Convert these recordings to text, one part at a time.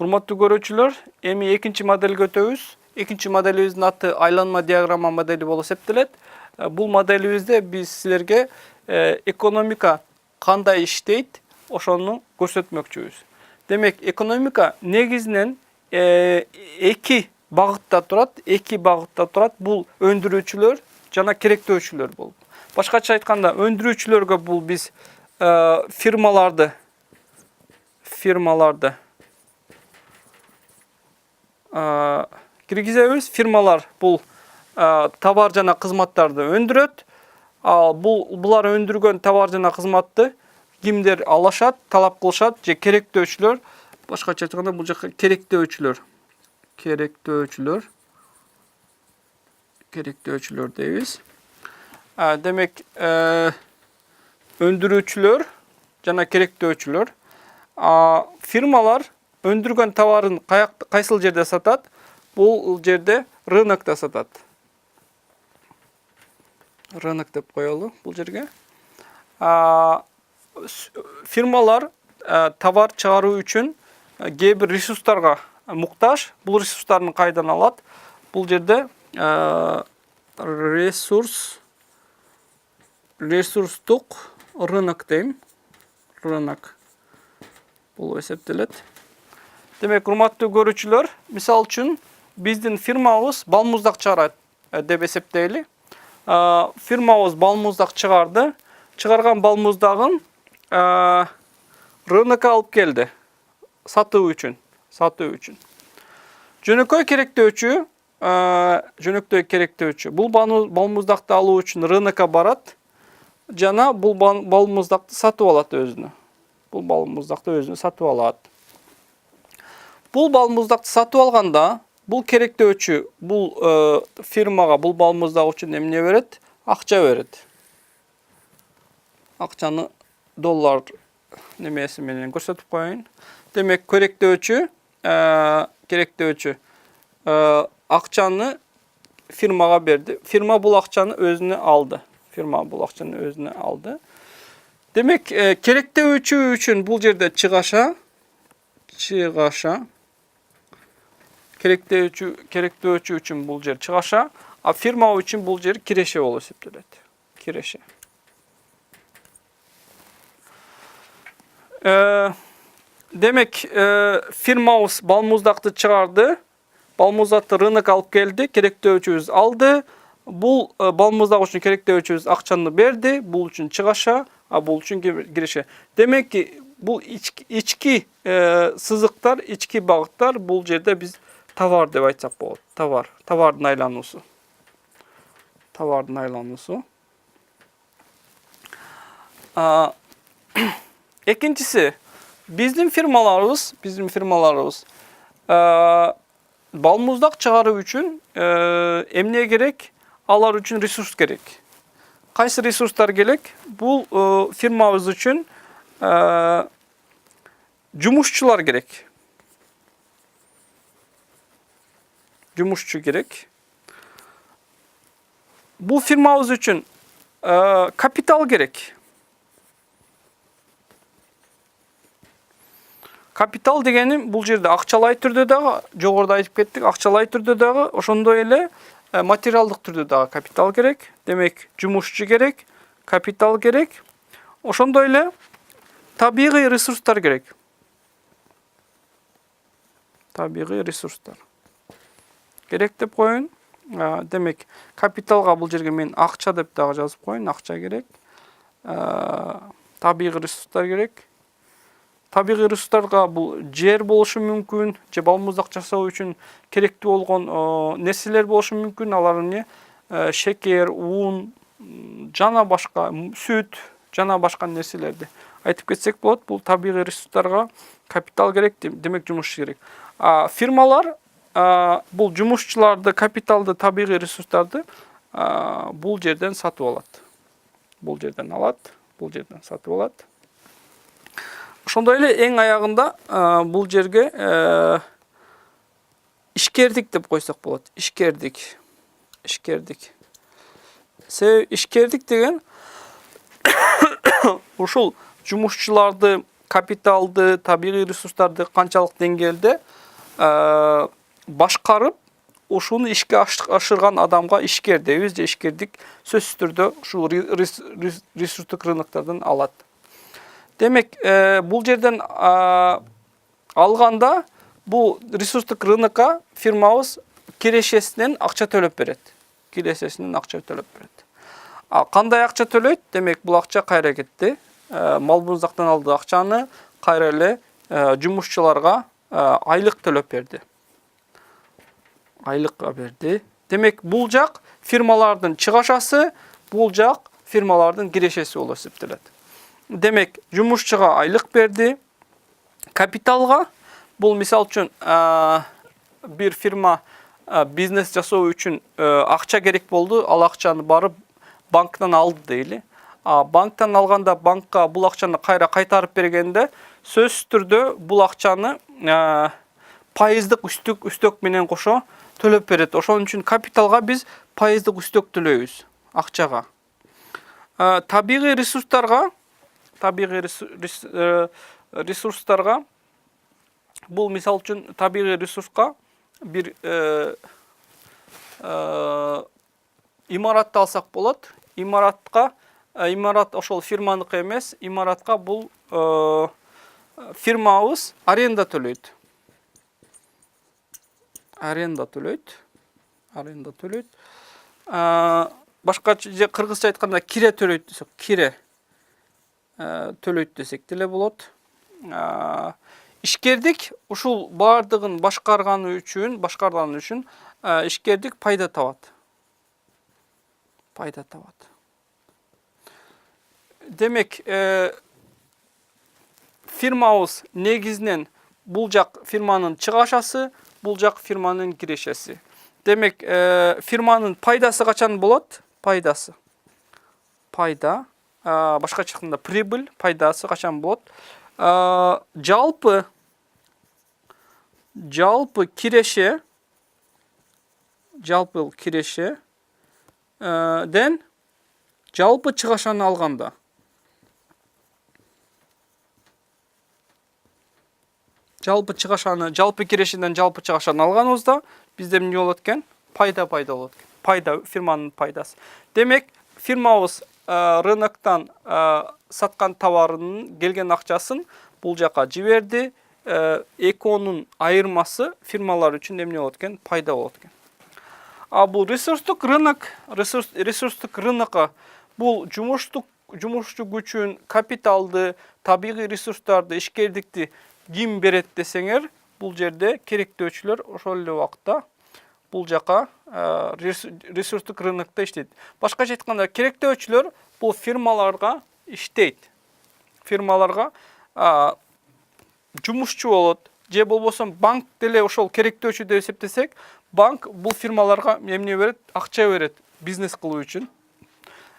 Урматтуу көрүүчүлөр, эми экинчи моделге өтөбүз. Экинчи моделибиздин аты айланма диаграмма модели болуп эсептелет. Бул моделибизде биз силерге экономика кандай иштейт, ошону көрсөтмөкчүбүз. Демек, экономика негизинен эки багытта турат. Бул өндүрүүчүлөр жана керектөөчүлөр болуп. Башкача айтканда, өндүрүүчүлөргө бул биз фирмаларды киргизебиз. Фирмалар бул товар жана кызматтарды өндүрөт. Ал булар өндүргөн товар жана кызматты кимдер алышат, талап кылышат же керектөөчүлөр. Башкача айтканда, бул жака керектөөчүлөр дейбиз. Демек, өндүрүүчүлөр жана керектөөчүлөр. Фирмалар өндүргөн товарын кайсыл жерде сатат? Бул жерде рынокто сатат. Рынок деп коелу бул жерге. Фирмалар товар чыгаруу үчүн кээ бир ресурстарга муктаж. Бул ресурстарын кайдан алат? Бул жерде ресурстук рынок дейм. Рынок бул эсептелет. Демек, урматтуу көрүүчүлөр, мисал үчүн биздин фирмабыз балмуздак чыгарат деп эсептейли. Фирмабыз балмуздак чыгарды. Чыгарган балмуздагын рынокко алып келди. Сатуу үчүн. Жөнөкөй керектөөчү. Бул балмуздакты алуу үчүн рынокко барат жана бул балмуздакты сатып алат өзүнө. Бул балмуздакты сатып алганда, бул керектөөчү бул фирмага бул балмуздак үчүн эмне берет? Акча берет. Акчаны доллар немеси менен көрсөтүп коеюн. Демек, керектөөчү акчаны фирмага берди. Фирма бул акчаны өзүнө алды. Демек, керектөөчү үчүн бул жерде чыгаша. Керектөөчү үчүн бул жер чыгаша, а фирма үчүн бул жер киреше болуп эсептелет. Киреше. Демек, фирмабыз балмуздакты чыгарды. Балмуздакты рынокко алып келди, керектөөчүбүз алды. Бул балмуздак үчүн керектөөчүбүз акчаны берди, бул үчүн чыгаша, а бул үчүн киреше. Демек, бул ички сызыктар, ички багыттар, бул жерде биз товар деп айтсак болот. Товардын айлануусу. Экинчиси, биздин фирмаларыбыз балмуздак чыгаруу үчүн эмне керек? Алар үчүн ресурс керек. Кайсы ресурстар керек? Бул фирмабыз үчүн жумушчулар керек. Жумушчу керек. Бул фирмабыз үчүн капитал керек. Капитал дегеним бул жерде акчалай түрдө дагы, жогоруда айтып кеттик, акчалай түрдө дагы, ошондой эле материалдык түрдө дагы капитал керек. Демек, жумушчу керек, капитал керек. Ошондой эле табигый ресурстар керек. Керек деп коеюн. Демек, капиталга бул жерге мен акча деп дагы жазып коеюн, акча керек. Табигый ресурстар керек. Табигый ресурстарга бул жер болушу мүмкүн, же балмуздак жасоо үчүн керектүү болгон нерселер болушу мүмкүн. Алар эмне? Шекер, ун, жана башка, сүт, жана башка нерселерди айтып кетсек болот. Бул табигый ресурстарга капитал керек, демек жумушчу керек. Фирмалар бул жумушчуларды, капиталды, табигый ресурстарды бул жерден сатып алат. Бул жерден сатып алат. Ошондой эле эң аягында бул жерге ишкердик деп койсок болот. Ишкердик. Себеби ишкердик деген ушул жумушчуларды капиталды, табигый ресурстарды канчалык деңгээлде башкарып, ушуну ишке ашырган адамга ишкер дейбиз же ишкердик сөзсүз түрдө ушул ресурстук рыноктардан алат. Демек, бул жерден алганда бул ресурстук рынокко фирмабыз кирешесинен акча төлөп берет. Кирешесинен акча төлөп берет. Кандай акча төлөйт? Демек, бул акча кайра кетти. Малбуздактан алды акчаны кайра эле жумушчуларга айлык төлөп берди. Айлыкка берди. Демек, бул жак фирмалардын чыгашасы, бул жак фирмалардын кирешеси болуп эсептелет. Демек, жумушчуга айлык берди. Капиталга бул мисал үчүн бир фирма бизнес жасоо үчүн акча керек болду. Ал акчаны барып банктан алды дейли. Банктан алганда банкка бул акчаны кайра кайтарып бергенде сөзсүз түрдө бул акчаны пайыздык үстөк менен кошо төлөп берет. Ошон үчүн капиталга биз пайыздык үстөк төлөйбүз акчага. Табигый ресурстарга бул мисал үчүн табигый ресурска бир имаратты алсак болот. Имарат ошол фирманыкы эмес, имаратка бул фирмабыз аренда төлөйт. Башкача же кыргызча айтканда кире төлөйт десек, кире төлөйт десек деле болот. Ишкердик ушул бардыгын башкарганы үчүн ишкердик пайда табат. Демек, фирмабыз негизинен бул жак фирманын чыгашасы, бул жак фирманын кирешеси. Демек, фирманын пайдасы качан болот? Пайда. Башкача айтканда прибыль, пайдасы качан болот? Жалпы киреше ден жалпы чыгашаны алганда. Жалпы кирешеден жалпы чыгашаны алганыбызда бизде эмне болот экен? Пайда болот экен. Пайда фирманын пайдасы. Демек, фирмабыз рыноктон саткан товарынын келген акчасын бул жака жиберди. Экоонун айырмасы фирмалар үчүн эмне болот экен? Пайда болот экен. Бул ресурстук рынокко бул жумушту күчүн, капиталды, табигый ресурстарды, ишкердикти ким берет десеңер, бул жерде керектөөчүлөр ошол эле убакта бул жака ресурстук рынокто иштейт. Башкача айтканда, керектөөчүлөр бул фирмаларга иштейт. Фирмаларга жумушчу болот, же болбосо банк деле ошол керектөөчү деп эсептесек, банк бул фирмаларга эмне берет? Акча берет бизнес кылуу үчүн.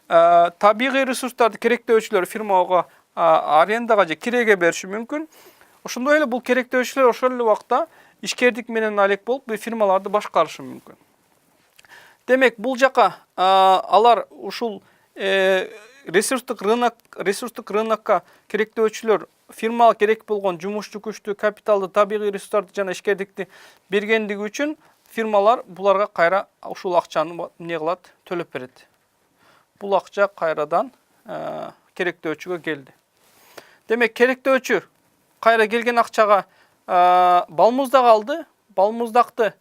Табигый ресурстарды керектөөчүлөр фирмага арендага же киреге бериши мүмкүн. Ошондой эле бул керектөөчүлөр ошол эле убакта ишкердик менен алек болуп, бул фирмаларды башкарышы мүмкүн. Демек, бул жака алар ушул ресурстук рынокко керектөөчүлөр фирмага керек болгон жумушчу күчтү, капиталды, табигый ресурстарды жана ишкердикти бергендиги үчүн фирмалар буларга кайра ушул акчаны эмне кылат? Төлөп берет. Бул акча кайрадан керектөөчүгө келди. Демек, керектөөчү кайра келген акчага балмуздак алды. Балмуздакты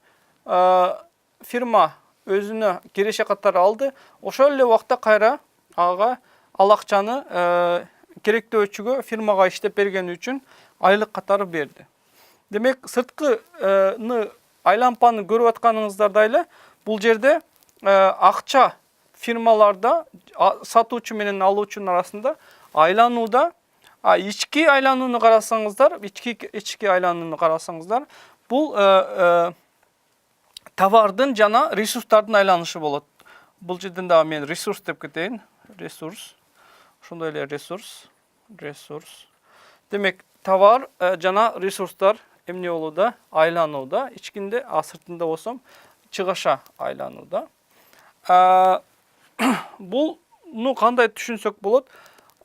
фирма өзүнө киреше катары алды. Ошол эле убакта кайра ага ал акчаны керектөөчүгө фирмага иштеп бергени үчүн айлык катары берди. Демек, сырткыны айлампаны көрүп атканыңыздарда эле бул жерде акча фирмаларда сатуучу менен алуучунун арасында айланууда. Ички айланууну карасаңыздар, бул товардын жана ресурстардын айланышы болот. Бул жерден дагы мен ресурс деп кетейин. Ресурс. Ошондой эле ресурс. Демек, товар жана ресурстар эмне болууда? Айланууда. Ичкинде, сыртында болсом, чыгаша айланууда. Булну кандай түшүнсөк болот?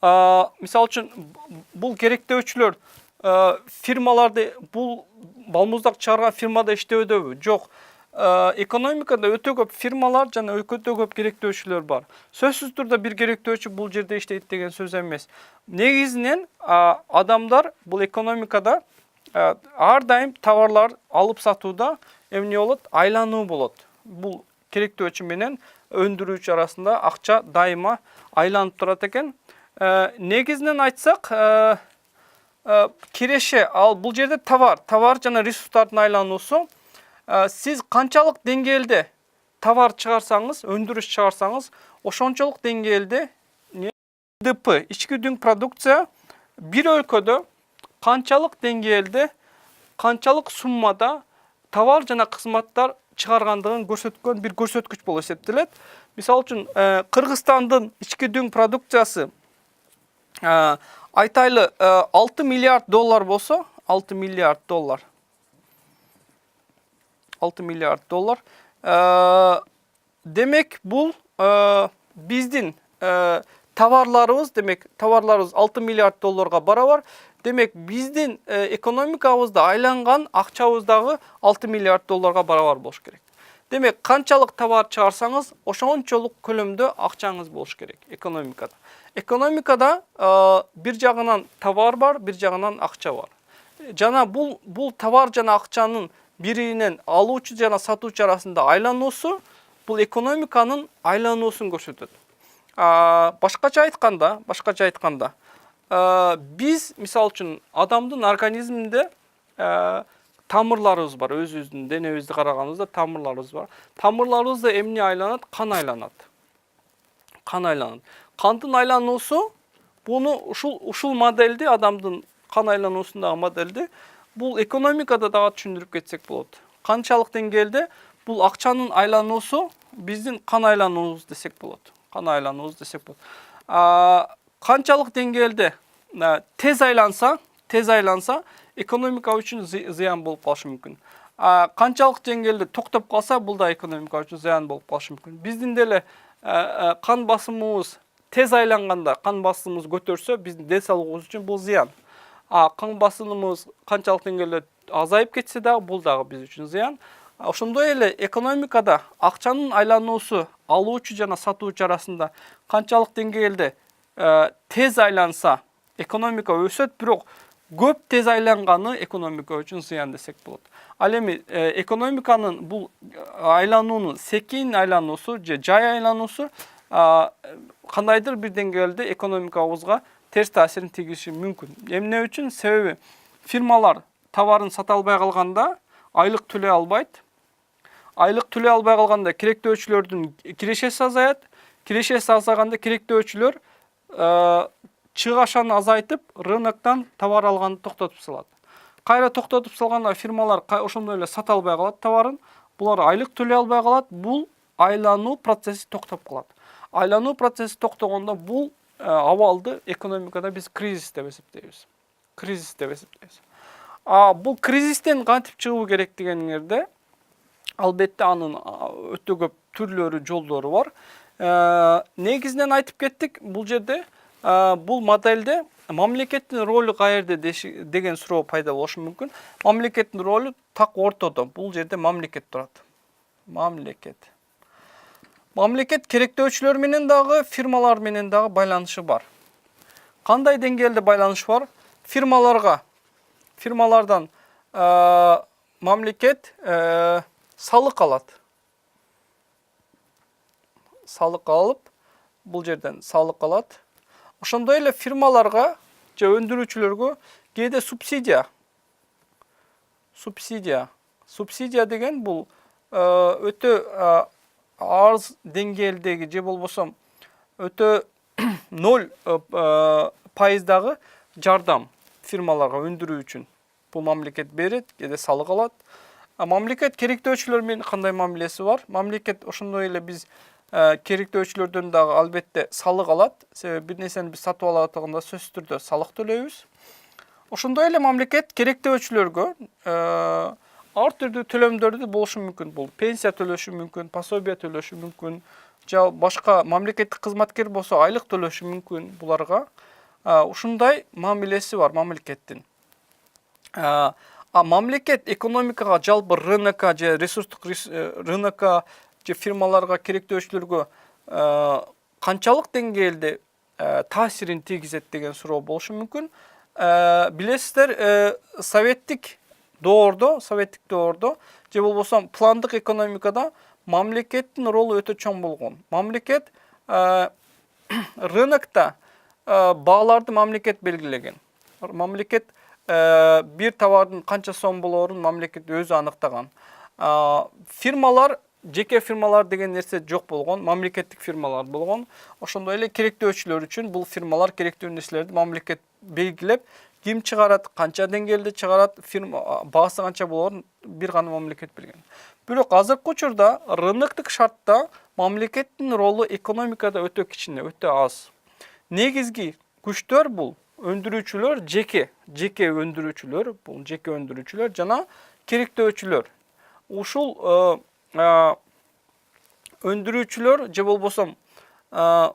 Misal үчүн бул керектөөчүлөр фирмаларда бул балмуздак чыгарган фирмада иштебөдүбү? Жок. Экономикада өтө көп фирмалар жана өтө көп керектөөчүлөр бар. Сөзсүз турда бир керектөөчү бул жерде иштейт деген сөз эмес. Негизинен адамдар бул экономикада ар дайым товарлар алып сатууда эмне болот? Айлануу болот. Бул керектөөчү менен өндүрүүчү арасында акча дайыма айланып турат экен. Негизинен айтсак, киреше ал бул жерде товар жана ресурстардын айлануусу. Сиз канчалык деңгээлде товар чыгарсаңыз, өндүрүш чыгарсаңыз, ошончолук деңгээлде ДП, ички дүң продукция бир өлкөдө канчалык деңгээлде, канчалык суммада товар жана кызматтар чыгаргандыгын көрсөткөн бир көрсөткүч болуп эсептелет. Мисалы үчүн, Кыргызстандын ички дүң продукциясы айтайлы 6 миллиард доллар болсо, 6 миллиард доллар. 6 миллиард доллар. Демек бул биздин товарларыбыз, демек товарларыбыз 6 миллиард долларга барабар. Демек биздин экономикабызда айланган акчабыз дагы 6 миллиард долларга барабар болуш керек. Демек канчалык товар чыгарсаңыз, ошончолук көлөмдө акчаңыз болуш керек экономикада. Экономикада бир жагынан товар бар, бир жагынан акча бар. Жана бул товар жана акчанын биринен алуучу жана сатуучу арасында айлануусу бул экономиканын айлануусун көрсөтөт. Башкача айтканда, биз мисалы үчүн адамдын организминде тамырларыбыз бар, өзүбүздүн денебизди караганыбызда тамырларыбыз бар. Тамырларыбызда эмне айланат? Кан айланат. Кандын айлануусу буну ушул модельди, адамдын кан айлануусундагы модельди бул экономикада дагы түшүндүрүп кетсек болот. Канчалык деңгээлде бул акчанын айлануусу биздин кан айлануубуз десек болот. Канчалык деңгээлде тез айланса, экономика үчүн зыян болуп калышы мүмкүн. Канчалык деңгээлде токтоп калса, бул да экономика үчүн зыян болуп калышы мүмкүн. Биздин деле кан басымыбыз тез айланганда кан басымыбыз көтөрсө, биздин ден соолугубуз үчүн бул зыян. Кан басымыбыз канчалык деңгээлде азайып кетсе дагы, бул дагы биз үчүн зыян. Ошондой эле экономикада акчанын айлануусу алуучу жана сатуучу арасында канчалык деңгээлде тез айланса, экономика өсөт, бирок көп тез айланганы экономика үчүн зыян десек болот. Ал эми экономиканын бул айлануунун секин айлануусу же жай айлануусу кандайдыр бир деңгээлде экономикабызга терс таасирин тийгизиши мүмкүн. Эмне үчүн? Себеби фирмалар товарын сата албай калганда айлык төлөй албайт. Айлык төлөй албай калганда керектөөчүлөрдүн кирешеси азаят. Кирешеси азайганда керектөөчүлөр чыгашаны азайтып, рыноктон товар алганды токтотуп салат. Кайра токтотуп салганда фирмалар ошондой эле сата албай калат товарын. Булар айлык төлөй албай калат. Бул айлануу процесси токтоп калат. Айлануу процесси токтогондо бул абалды экономикада биз кризис деп эсептейбиз. Бул кризистен кантип чыгуу керек дегениңерде, албетте анын өтө көп түрлөрү, жолдору бар. Негизинен айтып кеттик, бул жерде бул модельде мамлекеттин ролу каерде деген суроо пайда болушу мүмкүн. Мамлекеттин ролу так ортодо. Бул жерде мамлекет турат. Мамлекет керектөөчүлөр менен дагы, фирмалар менен дагы байланышы бар. Кандай деңгээлде байланыш бар? Фирмалардан мамлекет салык алат. Салык алып, бул жерден салык алат. Ошондой эле фирмаларга же өндүрүүчүлөргө кээде субсидия. Субсидия деген бул өтө аз деңгээлдеги же болбосо өтө 0% жардам фирмаларга өндүрүү үчүн. Бул мамлекет берет, кээде салык алат. Мамлекет керектөөчүлөр менен кандай мамилеси бар? Мамлекет ошондой эле биз керектөөчүлөрдөн дагы албетте салык алат. Себеби бир нерсени биз сатып алып атканда сөзсүз түрдө салык төлөйбүз. Ошондой эле мамлекет керектөөчүлөргө ар түрдүү төлөмдөрдү болушу мүмкүн. Бул пенсия төлөшү мүмкүн, пособие төлөшү мүмкүн, же башка мамлекеттик кызматкер болсо айлык төлөшү мүмкүн буларга. Ушундай мамилеси бар мамлекеттин. Мамлекет экономикага, жалпы рынокко же ресурстук рынокко же фирмаларга, керектөөчүлөргө канчалык деңгээлде таасирин тийгизет деген суроо болушу мүмкүн. Билесиздер, советтик доордо же болбосо пландык экономикада мамлекеттин ролу өтө чоң болгон. Мамлекет рынокто бааларды мамлекет белгилеген. Мамлекет бир товардын канча сом болорун мамлекет өзү аныктаган. Фирмалар, жеке фирмалар деген нерсе жок болгон, мамлекеттик фирмалар болгон. Ошондой эле керектөөчүлөр үчүн бул фирмалар керектүү нерселерди мамлекет белгилеп, ким чыгарат, канча деңгээлде чыгарат, фирма баасы канча болорун бир гана мамлекет билген. Бирок азыркы учурда рыноктук шартта мамлекеттин ролу экономикада өтө кичине, өтө аз. Негизги күчтөр бул өндүрүүчүлөр, жеке өндүрүүчүлөр жана керектөөчүлөр. Ушул өндүрүүчүлөр же болбосо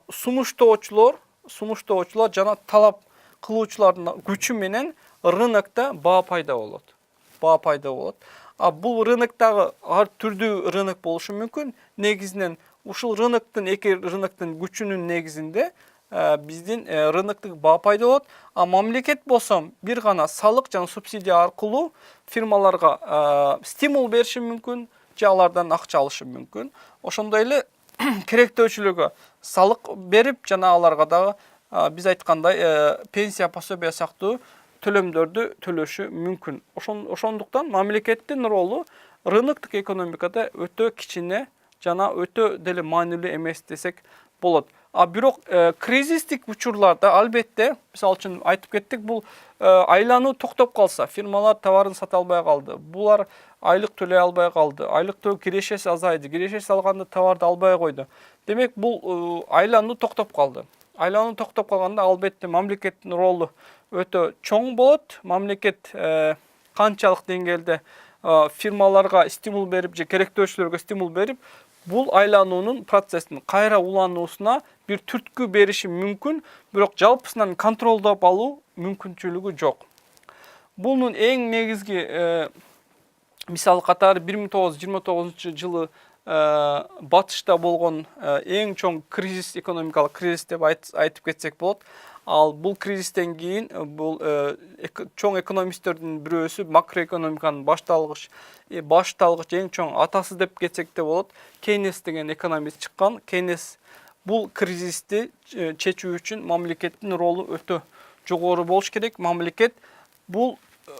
сунуштоочулар жана талап кылуучулардын күчү менен рынокто баа пайда болот. Бул рыноктогу ар түрдүү рынок болушу мүмкүн. Негизинен ушул эки рыноктун күчүнүн негизинде биздин рыноктук баа пайда болот. Мамлекет болсо бир гана салык жана субсидия аркылуу фирмаларга стимул бериши мүмкүн, же алардан акча алышы мүмкүн. Ошондой эле керектөөчүлөргө салык берип, жана аларга дагы биз айткандай пенсия, пособия сыяктуу төлөмдөрдү төлөшү мүмкүн. Ошондуктан мамлекеттин ролу рыноктук экономикада өтө кичине жана өтө деле маанилүү эмес десек болот. Бирок кризистик учурларда албетте, мисалы үчүн айтып кеттик, бул айлануу токтоп калса, фирмалар товарын сата албай калды, булар айлык төлөй албай калды, айлыктоо кирешеси азайды, кирешеси алганда товарды албай койду. Демек бул айлануу токтоп калды. Айлануу токтоп калганда албетте мамлекеттин ролу өтө чоң болот. Мамлекет канчалык деңгээлде фирмаларга стимул берип же керектөөчүлөргө стимул берип, бул айлануунун процесстин кайра улануусуна бир түрткү бериши мүмкүн, бирок жалпысынан контролдоп алуу мүмкүнчүлүгү жок. Бунун эң негизги мисал катары 1929 жылы батышта болгон эң чоң кризис, экономикалык кризис деп айтып кетсек болот. Бул кризистен кийин бул чоң экономисттердин бирөөсү макроэкономиканын башталгыч эң чоң атасы деп кетсек де болот. Кейнес деген экономист чыккан. Кейнес бул кризисти чечүү үчүн мамлекеттин ролу өтө жогору болуш керек. Мамлекет бул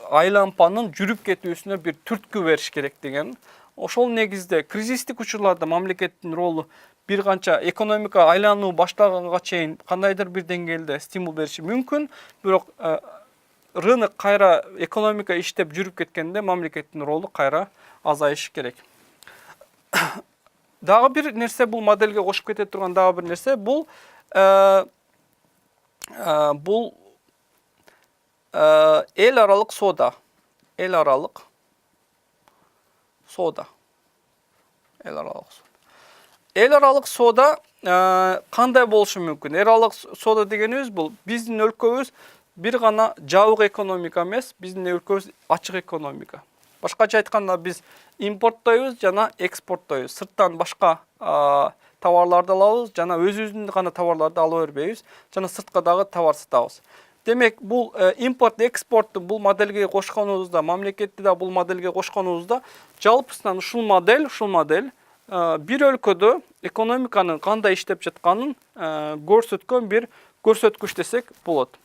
айлампанын жүрүп кетүүсүнө бир түрткү бериш керек деген. Ошол негизде кризистик учурларда мамлекеттин ролу бир канча экономика айлануу баштаганга чейин кандайдыр бир деңгээлде стимул бериши мүмкүн, бирок рынок кайра экономика иштеп жүрүп кеткенде мамлекеттин ролу кайра азайышы керек. Дагы бир нерсе, бул моделге кошуп кете турган дагы бир нерсе, бул эл аралык соода. Эл аралык соода кандай болушу мүмкүн? Эл аралык соода дегенибиз бул биздин өлкөбүз бир гана жабык экономика эмес, биздин өлкөбүз ачык экономика. Башкача айтканда биз импорттойбуз жана экспорттойбуз. Сырттан башка товарларды алабыз жана өзүбүздүн гана товарларды ала бербейбиз, жана сыртка дагы товар сатабыз. Демек бул импорт экспортту бул моделге кошконубузда, мамлекетти да бул моделге кошконубузда жалпысынан ушул модель бир өлкөдө экономиканын кандай иштеп жатканын көрсөткөн бир көрсөткүч десек болот.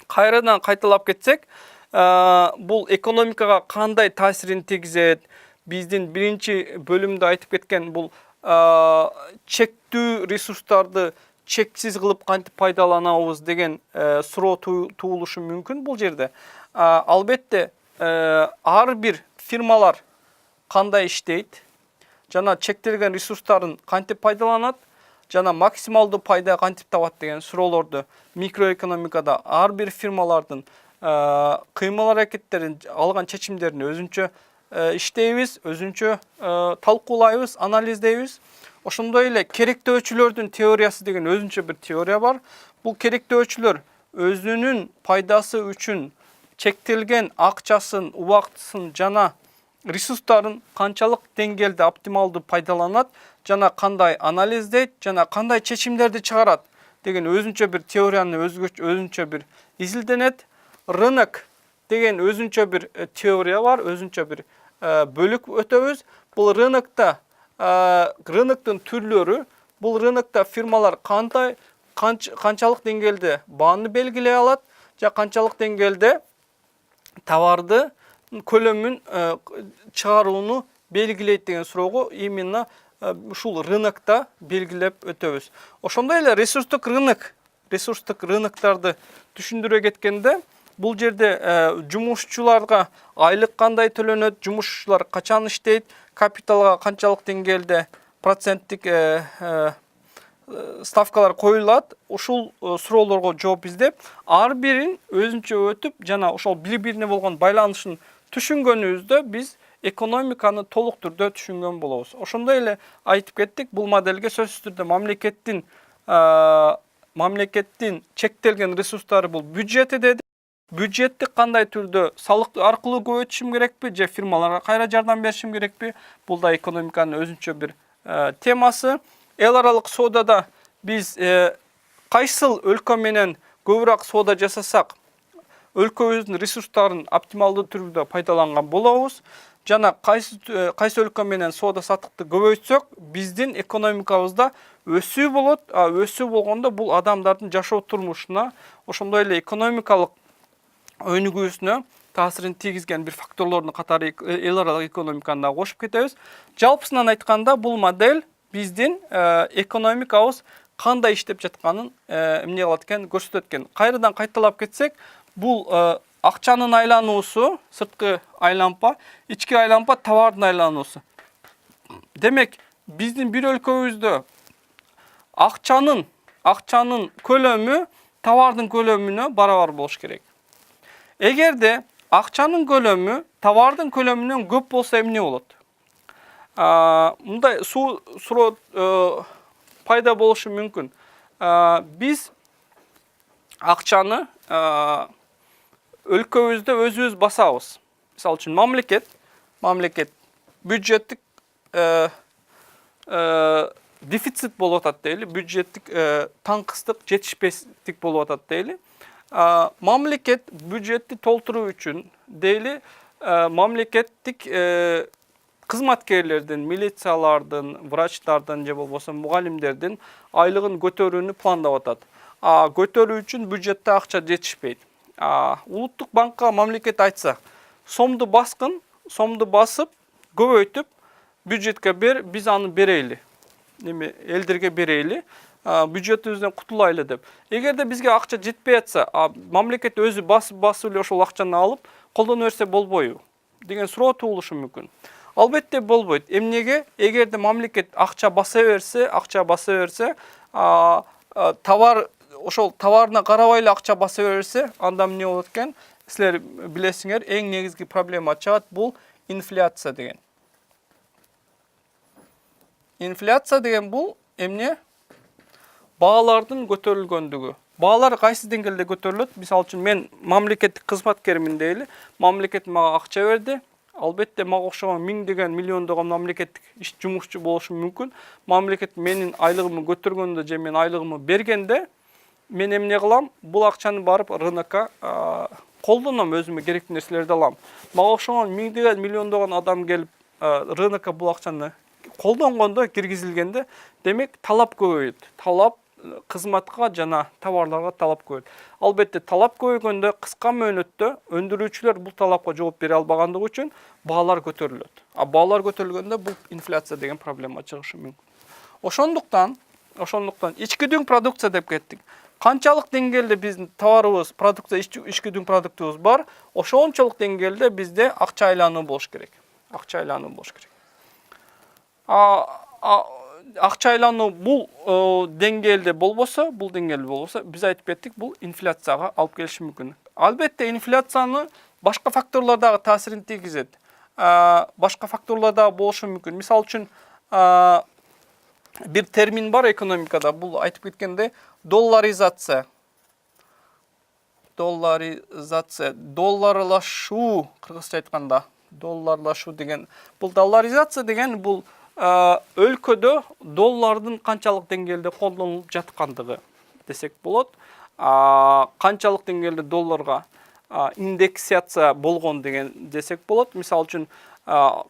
Кайрадан кайталап кетсек, бул экономикага кандай таасирин тийгизет? Биздин биринчи бөлүмдө айтып кеткен бул чектүү ресурстарды чексиз кылып кантип пайдаланабыз деген суроо туулушу мүмкүн бул жерде. Албетте ар бир фирмалар кандай иштейт, жана чектелген ресурстарын кантип пайдаланат, жана максималдуу пайда кантип табат деген суроолорду микроэкономикада ар бир фирмалардын кыймыл аракеттерин, алган чечимдерин өзүнчө иштейбиz, өзүнчө талкуулайбыз, анализдейбиз. Ошондой эле керектөөчүлөрдүн теориясы деген өзүнчө бир теория бар. Бул керектөөчүлөр өзүнүн пайдасы үчүн чектелген акчасын, убактысын жана ресурстарын канчалык деңгээлде оптималдуу пайдаланат жана кандай анализдейт жана кандай чечимдерди чыгарат деген өзүнчө бир теорияны өзүнчө бир изилденет. Рынок деген өзүнчө бир теория бар, өзүнчө бир бөлүк өтөбүз. Бул рыноктун түрлөрү, бул рынокто фирмалар канчалык деңгээлде бааны белгилей алат, же канчалык деңгээлде товарды көлөмүн чыгарууну белгилейт деген суроого именно ушул рынокто белгилеп өтөбүз. Ошондой эле ресурстук рыноктарды түшүндүрө кеткенде, бул жерде жумушчуларга айлык кандай төлөнөт, жумушчулар качан иштейт, капиталга канчалык деңгээлде проценттик ставкалар коюлат, ушул суроолорго жооп издеп, ар бирин өзүнчө өтүп, жана ошол бири-бирине болгон байланышын түшүнгөнүбүздө биз экономиканы толук түрдө түшүнгөн болобуз. Ошондой эле айтып кеттик, бул моделге сөзсүз түрдө мамлекеттин чектелген ресурстары бул бюджети деди. Бюджетти кандай түрдө салык аркылуу көбөйтүшүм керекпи, же фирмаларга кайра жардам беришим керекпи? Бул да экономиканын өзүнчө бир темасы. Эл аралык соодада биз кайсыл өлкө менен көбүрөөк соода жасасак, өлкөбүздүн ресурстарын оптималдуу түрдө пайдаланган болобуз. Жана кайсы өлкө менен соода саттыкты көбөйтсөк, биздин экономикабызда өсүү болот. Өсүү болгондо бул адамдардын жашоо турмушуна, ошондой эле экономикалык өнүгүүсүнө таасирин тийгизген бир факторлордун катары эл аралык экономиканы да кошуп кетебиз. Жалпысынан айтканда, бул модель биздин экономикабыз кандай иштеп жатканын эмне кылат экен, көрсөтөт экен. Кайрадан кайталап кетсек, бул акчанын айлануусу, сырткы айлампа, ички айлампа товардын айлануусу. Демек, биздин бир өлкөбүздө акчанын көлөмү товардын көлөмүнө барабар болуш керек. Эгерде акчанын көлөмү товардын көлөмүнөн көп болсо эмне болот? Мындай суроо пайда болушу мүмкүн. Биз акчаны өлкөбүздө өзүбүз басабыз. Мисалы үчүн мамлекет бюджеттик дефицит болуп атат дейли, бюджеттик таңкыстык, жетишпестик болуп атат дейли. Мамлекет бюджетти толтуруу үчүн дейли мамлекеттик кызматкерлердин, милициялардын, врачтардын же болбосо мугалимдердин айлыгын көтөрүүнү пландап атат. Көтөрүү үчүн бюджетте акча жетишпейт. Улуттук банкка мамлекет айтса, сомду басып, көбөйтүп, бюджетке бер, биз аны берейли. Элдерге берейли, бюджетибизден кутулайлы деп. Эгерде бизге акча жетпей атса, мамлекет өзү басып эле ошол акчаны алып, колдоно берсе болбойбу деген суроо туулушу мүмкүн. Албетте болбойт. Эмнеге? Эгерде мамлекет акча баса берсе, ошол товарына карабай эле акча баса берсе, анда эмне болот экен? Силер билесиңер, эң негизги проблема чыгат, бул инфляция деген. Инфляция деген бул эмне? Баалардын көтөрүлгөндүгү. Баалар кайсы деңгээлде көтөрүлөт? Мисалы үчүн мен мамлекеттик кызматкермин дейли. Мамлекет мага акча берди. Албетте мага окшогон миңдеген, миллиондогон мамлекеттик иш жумушчу болушу мүмкүн. Мамлекет менин айлыгымды көтөргөндө же мен айлыгымды бергенде, мен эмне кылам? Бул акчаны барып рынокко колдоном, өзүмө керектүү нерселерди алам. Мага окшогон миңдеген, миллиондогон адам келип рынокко бул акчаны колдонгондо, киргизилгенде, демек талап көбөйөт. Талап кызматка жана товарларга талап көбөйөт. Албетте талап көбөйгөндө кыска мөөнөттө өндүрүүчүлөр бул талапка жооп бере албагандыгы үчүн баалар көтөрүлөт. Баалар көтөрүлгөндө бул инфляция деген проблема чыгышы мүмкүн. Ошондуктан ички дүң продукция деп кеттик. Канчалык деңгээлде биздин товарыбыз, продукция, ички дүң продуктубуз бар, ошончолук деңгээлде бизде акча айлануу болуш керек. Акча айлануу бул деңгээлде болбосо, биз айтып кеттик, бул инфляцияга алып келиши мүмкүн. Албетте инфляцияны башка факторлор дагы таасирин тийгизет. башка факторлар да болушу мүмкүн. Мисалы үчүн bir termin var ekonomikada. Bu aytıp кеткенде долларизация. Долларлашу, кыргызча айтканда, долларлашу деген. Бул долларизация деген бул өлкөдө доллардын канчалык деңгээлде колдонулуп жаткандыгы десек болот. Канчалык деңгээлде долларга индексация болгон деген десек болот. Мисалы үчүн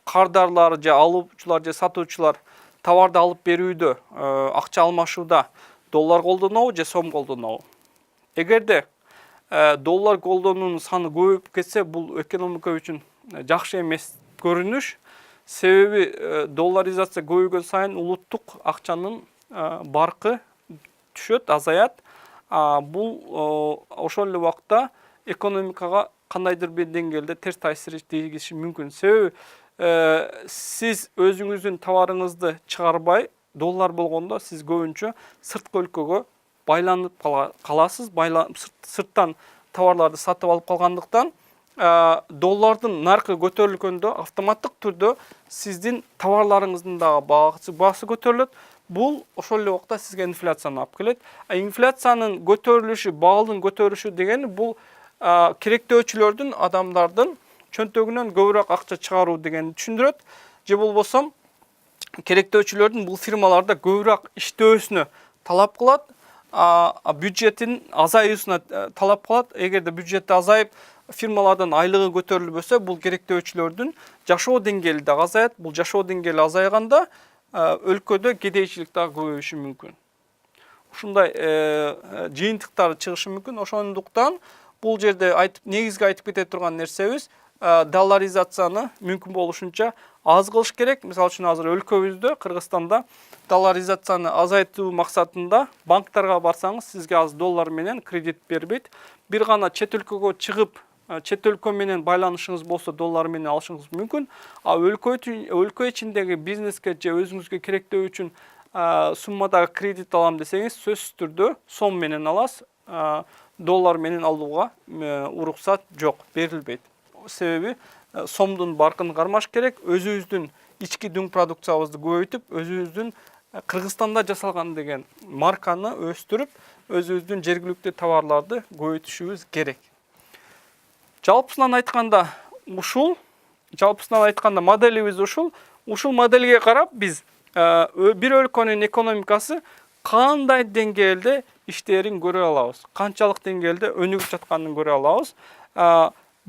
кардарлар же алуучулар же сатуучулар товарды алып берүүдө, акча алмашууда доллар колдонобу же сом колдонобу. Эгерде доллар колдонуунун саны көбөйүп кетсе, бул экономика үчүн жакшы эмес көрүнүш. Себеби долларизация көбөйгөн сайын улуттук акчанын баркы түшөт, азаят. Бул ошол эле убакта экономикага кандайдыр бир деңгээлде терс таасир тийгизиши мүмкүн. Себеби siz özünüzün tavarыңызды чыгарбай, доллар болгондо siz көбүнчө сырткы өлкөгө байланып каласыз, сырттан товарларды сатып алып калгандыктан, доллардын наркы көтөрүлгөндө автоматтык түрдө сиздин товарларыңыздын дагы баасы көтөрүлөт. Бул ошол эле убакта сизге инфляцияны алып келет. Инфляциянын көтөрүлүшү, баалын көтөрүшү дегени бул керектөөчүлөрдүн, адамдардын чөнтөгүнөн көбүрөөк акча чыгаруу деген түшүндүрөт. Же болбосо керектөөчүлөрдүн бул фирмаларда көбүрөөк иштөөсүнө талап кылат, бюджеттин азаюусуна талап кылат. Эгерде бюджети азайып, фирмалардан айлыгы көтөрүлбөсө, бул керектөөчүлөрдүн жашоо деңгээли да азаят. Бул жашоо деңгээли азайганда өлкөдө кедейчилик да көбөйүшү мүмкүн. Ушундай жыйынтыктар чыгышы мүмкүн. Ошондуктан бул жерде негизги айтып кете турган нерсебиз долларизацияны мүмкүн болушунча аз кылыш керек. Мисалы үчүн азыр өлкөбүздө, Кыргызстанда долларизацияны азайтуу максатында банктарга барсаңыз, сизге азыр доллар менен кредит бербейт. Бир гана чет өлкөгө чыгып, чет өлкө менен байланышыңыз болсо, доллар менен алышыңыз мүмкүн. Өлкө ичиндеги бизнеске же өзүңүзгө керектөө үчүн суммадагы кредит алам десеңиз, сөзсүз түрдө сом менен аласыз. Доллар менен алууга уруксат жок, берилбейт. Себеби сомдун баркын кармаш керек, өзүбүздүн ички дүң продукциябызды көбөйтүп, өзүбүздүн Кыргызстанда жасалган деген марканы өстүрүп, өзүбүздүн жергиликтүү товарларды көбөйтүшүбүз керек. Жалпысынан айтканда моделибиз ушул модельге карап биз бир өлкөнүн экономикасы кандай деңгээлде иштерин көрө алабыз, канчалык деңгээлде өнүгүп жатканын көрө алабыз.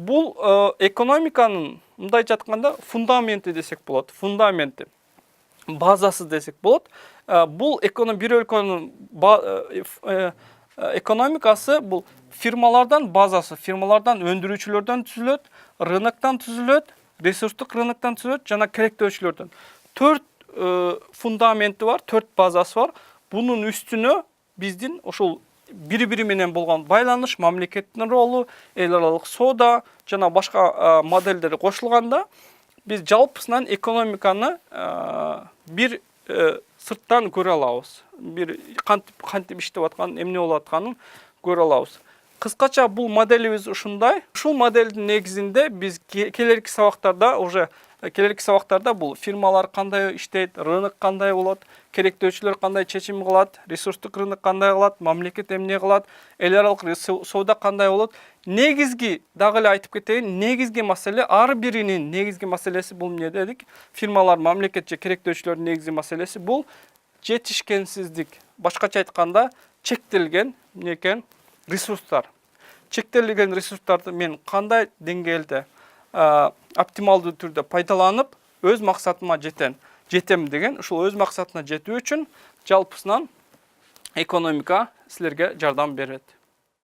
Бул экономиканын мындай жатканда фундаменти десек болот, фундаменти, базасы десек болот. Бул бир өлкөнүн экономикасы бул фирмалардан базасы, фирмалардан, өндүрүүчүлөрдөн түзүлөт, рыноктон түзүлөт, ресурстук рыноктон түзүлөт жана керектөөчүлөрдөн. 4 фундаменти бар, 4 базасы бар. Бунун үстүнө биздин ошол бири-бири менен болгон байланыш, мамлекеттин ролу, эл аралык соода жана башка моделдери кошулганда, биз жалпысынан экономиканы бир сырттан көрө алабыз. Бир кантип иштеп атканын, эмне болуп атканын көрө алабыз. Кыскача бул моделибиз ушундай. Ушул моделдин негизинде биз келерки сабактарда бул фирмалар кандай иштейт, рынок кандай болот, керектөөчүлөр кандай чечим кылат, ресурстук рынок кандай кылат, мамлекет эмне кылат, эл аралык соода кандай болот. Негизги дагы эле айтып кетейин, негизги маселе ар биринин негизги маселеси бул эмне дедик? Фирмалар, мамлекет же керектөөчүлөрдүн негизги маселеси бул жетишкенсиздик. Башкача айтканда, чектелген ресурстар. Чектелген ресурстарды мен кандай деңгээлде оптималдуу түрдө пайдаланып, өз максатыма жетем деген, ушул өз максатына жетүү үчүн жалпысынан экономика силерге жардам берет.